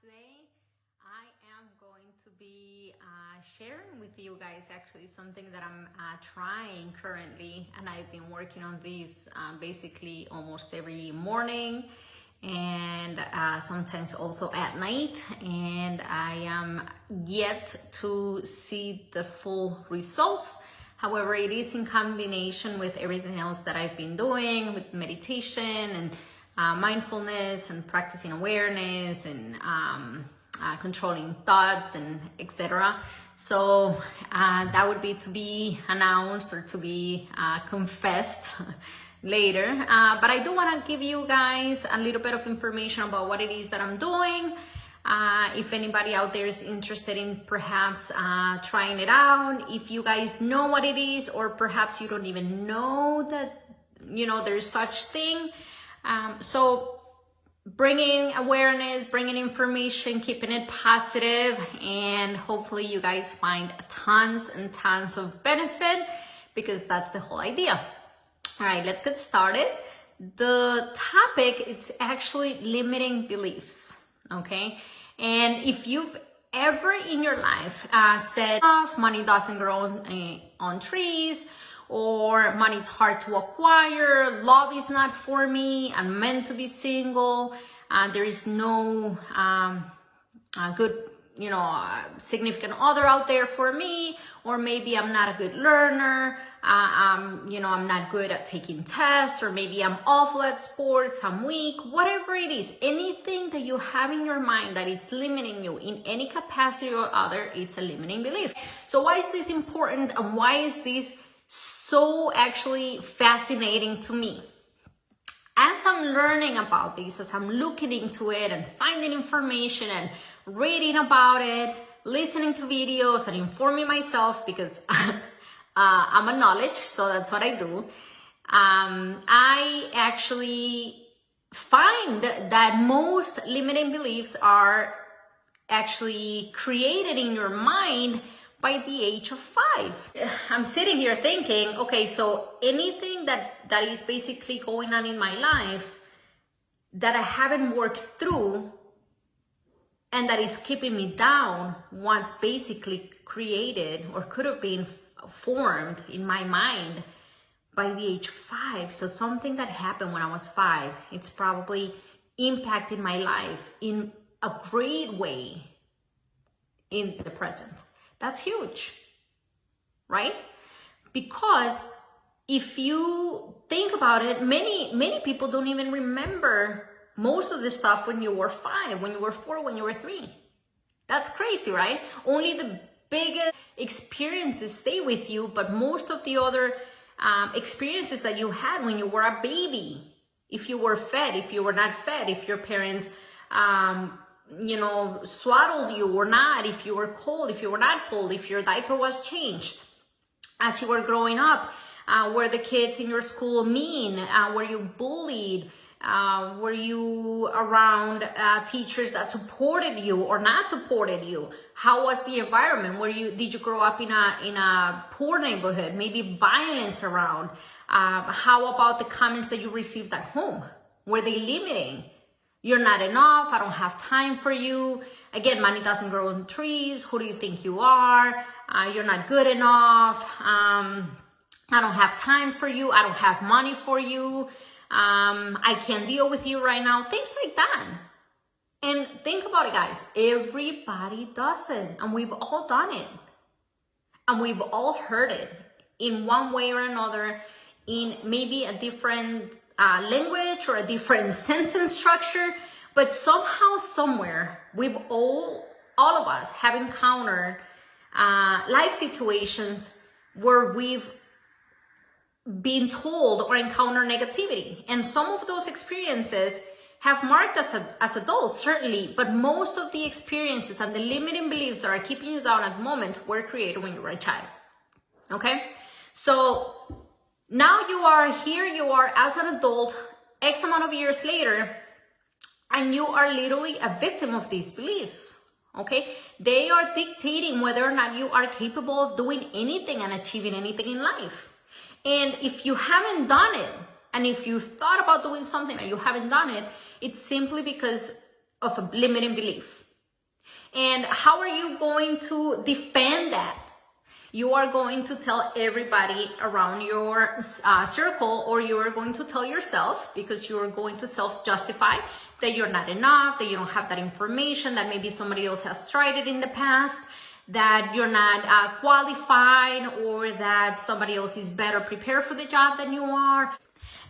Today I am going to be sharing with you guys actually something that I'm trying currently, and I've been working on this basically almost every morning and sometimes also at night, and I am yet to see the full results. However, it is in combination with everything else that I've been doing with meditation and mindfulness and practicing awareness and controlling thoughts and etc. So that would be to be announced or to be confessed later. But I do want to give you guys a little bit of information about what it is that I'm doing. If anybody out there is interested in perhaps trying it out, if you guys know what it is, or perhaps you don't even know that, there's such thing. So bringing awareness, bringing information, keeping it positive, and hopefully you guys find tons and tons of benefit, because that's the whole idea. All right, let's get started. The topic is actually limiting beliefs, okay? And if you've ever in your life said, money doesn't grow on trees, or money's hard to acquire, love is not for me, I'm meant to be single, there is no good, significant other out there for me, or maybe I'm not a good learner, I'm not good at taking tests, or maybe I'm awful at sports, I'm weak, whatever it is, anything that you have in your mind that it's limiting you in any capacity or other, it's a limiting belief. So why is this important, and why is this so actually fascinating to me? As I'm learning about this, as I'm looking into it and finding information and reading about it, listening to videos and informing myself, because I'm a knowledge, so that's what I do. I actually find that most limiting beliefs are actually created in your mind by the age of 5. I'm sitting here thinking, okay, so anything that is basically going on in my life that I haven't worked through and that is keeping me down, once basically created or could have been formed in my mind by the age of 5. So something that happened when I was 5, it's probably impacted my life in a great way in the present. That's huge, right? Because if you think about it, many people don't even remember most of the stuff when you were 5, when you were 4, when you were 3. That's crazy, right? Only the biggest experiences stay with you, but most of the other experiences that you had when you were a baby, if you were fed, if you were not fed, if your parents swaddled you or not, if you were cold, if you were not cold, if your diaper was changed as you were growing up, were the kids in your school mean, were you bullied, were you around teachers that supported you or not supported you, how was the environment, did you grow up in a poor neighborhood, maybe violence around, how about the comments that you received at home, were they limiting? You're not enough, I don't have time for you. Again, money doesn't grow on trees. Who do you think you are? You're not good enough. I don't have time for you. I don't have money for you. I can't deal with you right now. Things like that. And think about it, guys. Everybody does it. And we've all done it. And we've all heard it in one way or another, in maybe a different language or a different sentence structure, but somehow, somewhere, we've all of us have encountered life situations where we've been told or encountered negativity. And some of those experiences have marked us as adults, certainly, but most of the experiences and the limiting beliefs that are keeping you down at the moment were created when you were a child, okay? So now you are here, you are as an adult, X amount of years later, and you are literally a victim of these beliefs, okay? They are dictating whether or not you are capable of doing anything and achieving anything in life. And if you haven't done it, and if you thought about doing something and you haven't done it, it's simply because of a limiting belief. And how are you going to defend that? You are going to tell everybody around your circle, or you are going to tell yourself, because you are going to self-justify that you're not enough, that you don't have that information, that maybe somebody else has tried it in the past, that you're not qualified, or that somebody else is better prepared for the job than you are.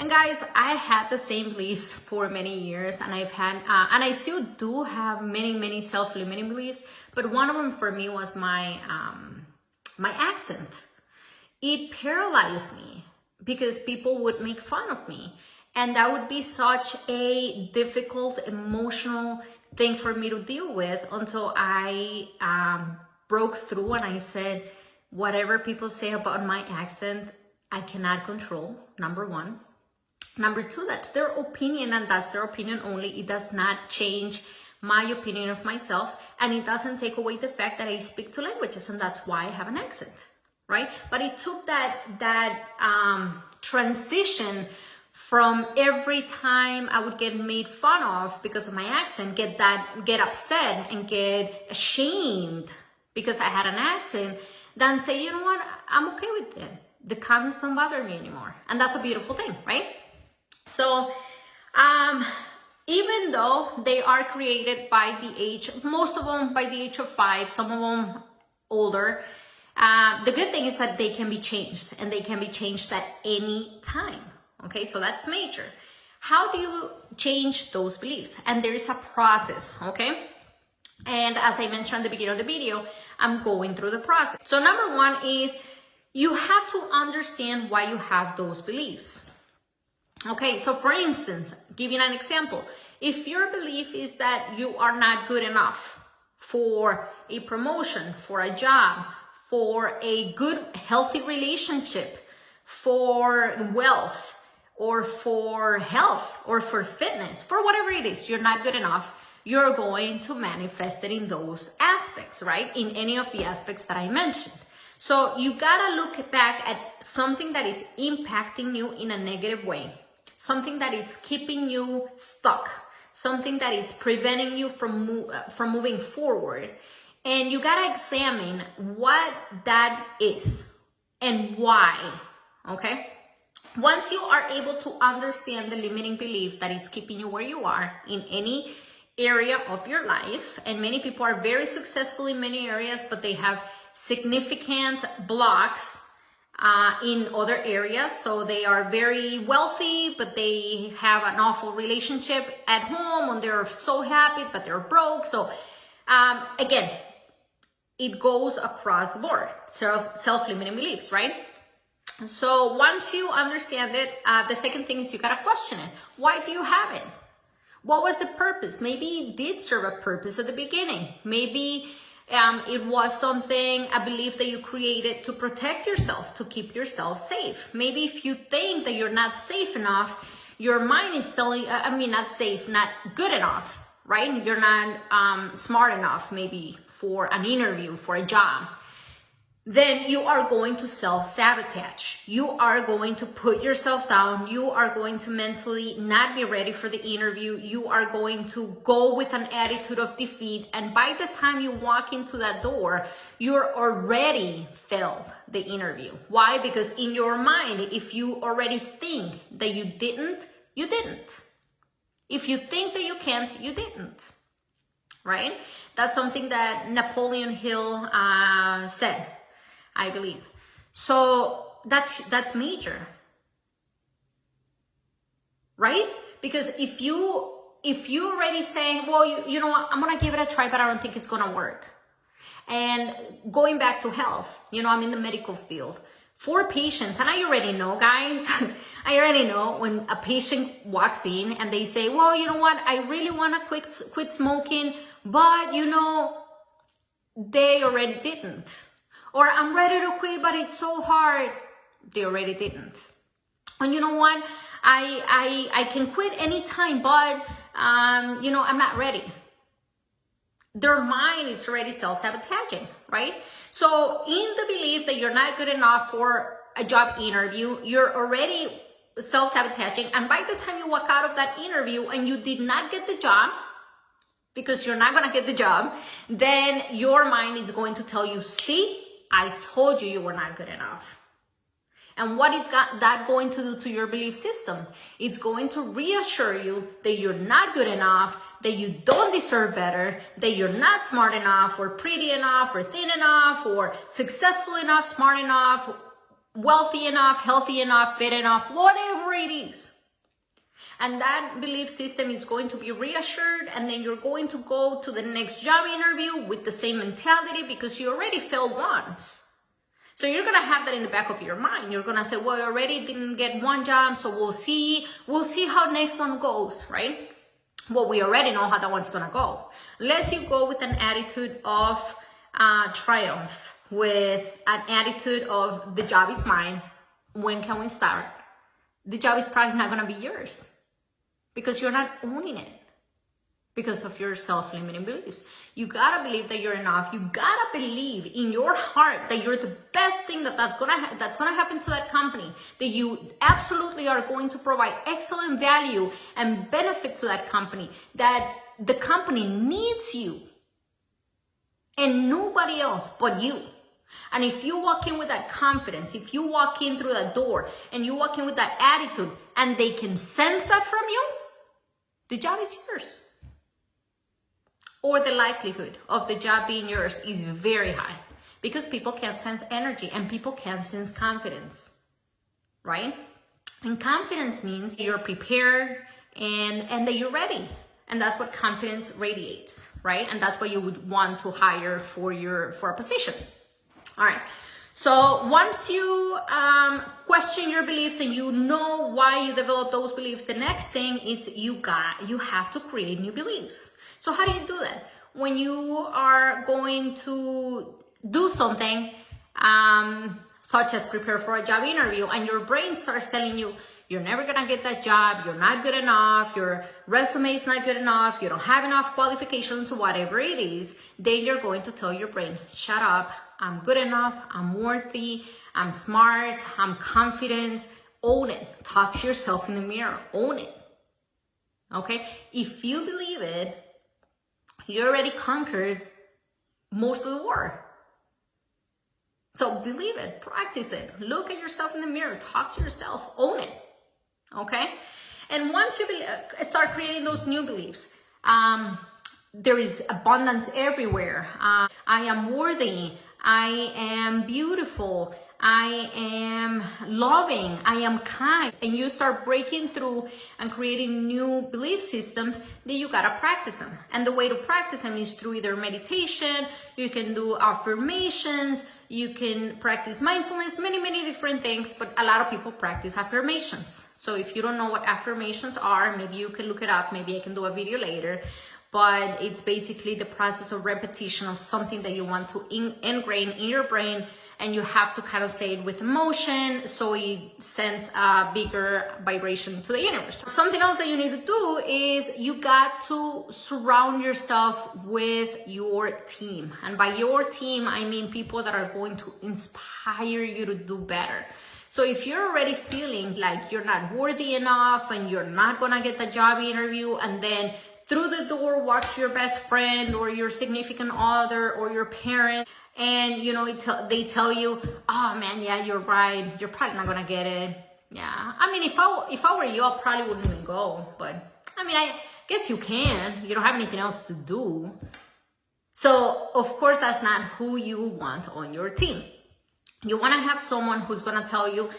And guys, I had the same beliefs for many years, and I've had, and I still do have many self-limiting beliefs, but one of them for me was my accent. It paralyzed me because people would make fun of me. And that would be such a difficult emotional thing for me to deal with until I broke through and I said, whatever people say about my accent, I cannot control, number one. Number two, that's their opinion, and that's their opinion only. It does not change my opinion of myself, and it doesn't take away the fact that I speak two languages, and that's why I have an accent, right? But it took that transition from every time I would get made fun of because of my accent, get upset and get ashamed because I had an accent, then say, you know what, I'm okay with it. The comments don't bother me anymore. And that's a beautiful thing, right? So, even though they are created by the age, most of them by the age of 5, some of them older, the good thing is that they can be changed, and they can be changed at any time. Okay, so that's major. How do you change those beliefs? And there is a process, okay? And as I mentioned at the beginning of the video, I'm going through the process. So number one is you have to understand why you have those beliefs. Okay, so for instance, giving an example, if your belief is that you are not good enough for a promotion, for a job, for a good, healthy relationship, for wealth, or for health, or for fitness, for whatever it is, you're not good enough, you're going to manifest it in those aspects, right? In any of the aspects that I mentioned. So you gotta look back at something that is impacting you in a negative way, something that is keeping you stuck, something that is preventing you from moving forward. And you gotta examine what that is and why, okay? Once you are able to understand the limiting belief that is keeping you where you are in any area of your life, and many people are very successful in many areas, but they have significant blocks in other areas. So they are very wealthy, but they have an awful relationship at home, and they're so happy, but they're broke. So again, it goes across the board. Self-limiting beliefs, right? So once you understand it, the second thing is you gotta question it. Why do you have it? What was the purpose? Maybe it did serve a purpose at the beginning. Maybe it was something, a belief that you created to protect yourself, to keep yourself safe. Maybe if you think that you're not safe enough, your mind is telling, not safe, not good enough, right? You're not smart enough, maybe for an interview, for a job. Then you are going to self-sabotage. You are going to put yourself down. You are going to mentally not be ready for the interview. You are going to go with an attitude of defeat. And by the time you walk into that door, you're already failed the interview. Why? Because in your mind, if you already think that you didn't, you didn't. If you think that you can't, you didn't. Right? That's something that Napoleon Hill said, I believe. So that's major, right? Because if you already saying, well, you know what, I'm gonna give it a try, but I don't think it's gonna work. And going back to health, I'm in the medical field. For patients, and I already know, guys, I already know when a patient walks in and they say, well, you know what, I really wanna quit smoking, but they already didn't. Or I'm ready to quit, but it's so hard. They already didn't. And you know what? I can quit anytime, but I'm not ready. Their mind is already self-sabotaging, right? So in the belief that you're not good enough for a job interview, you're already self-sabotaging. And by the time you walk out of that interview and you did not get the job, because you're not going to get the job, then your mind is going to tell you, see, I told you you were not good enough. And what is that going to do to your belief system? It's going to reassure you that you're not good enough, that you don't deserve better, that you're not smart enough, or pretty enough, or thin enough, or successful enough, smart enough, wealthy enough, healthy enough, fit enough, whatever it is. And that belief system is going to be reassured, and then you're going to go to the next job interview with the same mentality because you already failed once. So you're going to have that in the back of your mind. You're going to say, well, I already didn't get one job, so we'll see how next one goes, right? Well, we already know how that one's going to go. Unless you go with an attitude of triumph, with an attitude of the job is mine, when can we start? The job is probably not going to be yours because you're not owning it because of your self-limiting beliefs. You gotta believe that you're enough. You gotta believe in your heart that you're the best thing that's gonna happen to that company, that you absolutely are going to provide excellent value and benefit to that company, that the company needs you and nobody else but you. And if you walk in with that confidence, if you walk in through that door and you walk in with that attitude and they can sense that from you, the job is yours. Or the likelihood of the job being yours is very high because people can sense energy and people can sense confidence, right? And confidence means you're prepared and that you're ready. And that's what confidence radiates, right? And that's what you would want to hire for a position. All right. So once you question your beliefs and you know why you develop those beliefs, the next thing is you have to create new beliefs. So how do you do that? When you are going to do something, such as prepare for a job interview, and your brain starts telling you, you're never gonna get that job, you're not good enough, your resume is not good enough, you don't have enough qualifications, whatever it is, then you're going to tell your brain, shut up, I'm good enough, I'm worthy, I'm smart, I'm confident. Own it. Talk to yourself in the mirror. Own it. Okay? If you believe it, you already conquered most of the war. So believe it, practice it, look at yourself in the mirror, talk to yourself, own it, okay? And once you start creating those new beliefs, there is abundance everywhere. I am worthy, I am beautiful, I am loving, I am kind, and you start breaking through and creating new belief systems, then you gotta practice them. And the way to practice them is through either meditation, you can do affirmations, you can practice mindfulness, many different things, but a lot of people practice affirmations. So if you don't know what affirmations are, maybe you can look it up, maybe I can do a video later. But it's basically the process of repetition of something that you want to ingrain in your brain, and you have to kind of say it with emotion so it sends a bigger vibration to the universe. Something else that you need to do is you got to surround yourself with your team. And by your team, I mean people that are going to inspire you to do better. So if you're already feeling like you're not worthy enough and you're not gonna get the job interview, and then through the door walks your best friend or your significant other or your parent, and you know they tell you, oh man, yeah, you're right, you're probably not gonna get it. Yeah, I mean, if I were you, I probably wouldn't even go. But I mean, I guess you can. You don't have anything else to do. So of course, that's not who you want on your team. You want to have someone who's gonna tell you,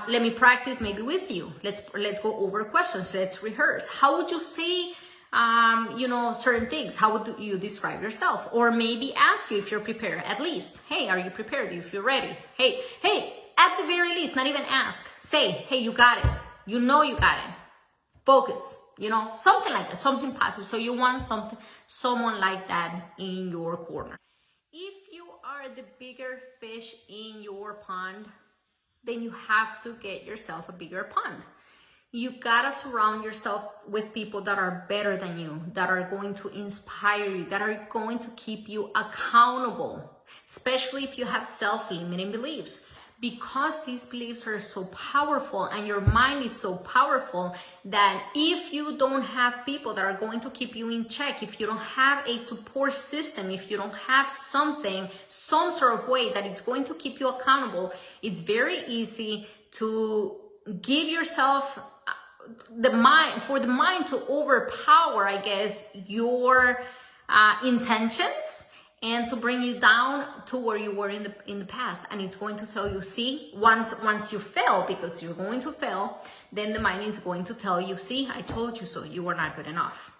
let me practice maybe with you. Let's go over questions. Let's rehearse. How would you say, certain things? How would you describe yourself? Or maybe ask you if you're prepared. At least, hey, are you prepared? Do you feel ready? Hey, at the very least, not even ask. Say, hey, you got it. You know you got it. Focus. Something like that. Something positive. So you want someone like that in your corner. If you are the bigger fish in your pond, then you have to get yourself a bigger pond. You gotta surround yourself with people that are better than you, that are going to inspire you, that are going to keep you accountable, especially if you have self-limiting beliefs. because these beliefs are so powerful and your mind is so powerful that if you don't have people that are going to keep you in check, if you don't have a support system, if you don't have something, some sort of way that it's going to keep you accountable, it's very easy to give yourself the mind to overpower, I guess, your intentions, and to bring you down to where you were in the past. And it's going to tell you, see, once you fail, because you're going to fail, then the mind is going to tell you, see, I told you so, you were not good enough,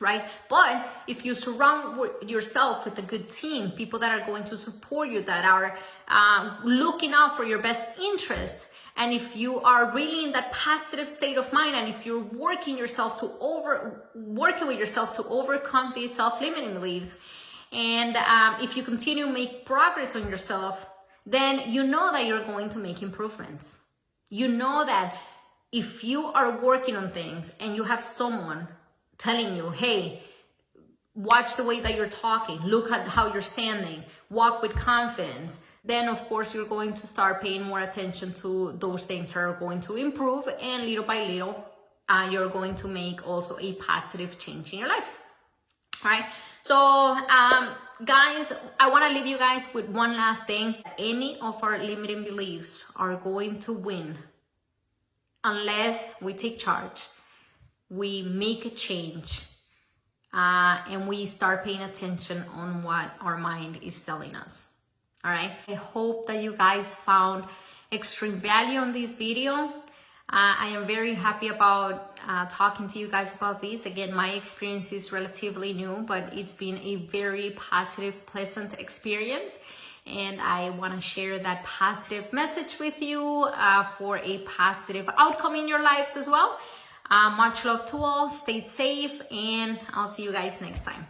right? But if you surround yourself with a good team, people that are going to support you, that are looking out for your best interest, and if you are really in that positive state of mind, and if you're working with yourself to overcome these self-limiting beliefs, and if you continue to make progress on yourself, then you know that you're going to make improvements. You know that if you are working on things and you have someone telling you, hey, watch the way that you're talking, look at how you're standing, walk with confidence, then of course you're going to start paying more attention to those things that are going to improve, and little by little, you're going to make also a positive change in your life. All right. So, guys, I want to leave you guys with one last thing. Any of our limiting beliefs are going to win unless we take charge, we make a change, and we start paying attention on what our mind is telling us. All right. I hope that you guys found extreme value on this video. I am very happy about talking to you guys about this. Again, my experience is relatively new, but it's been a very positive, pleasant experience. And I want to share that positive message with you for a positive outcome in your lives as well. Much love to all. Stay safe, and I'll see you guys next time.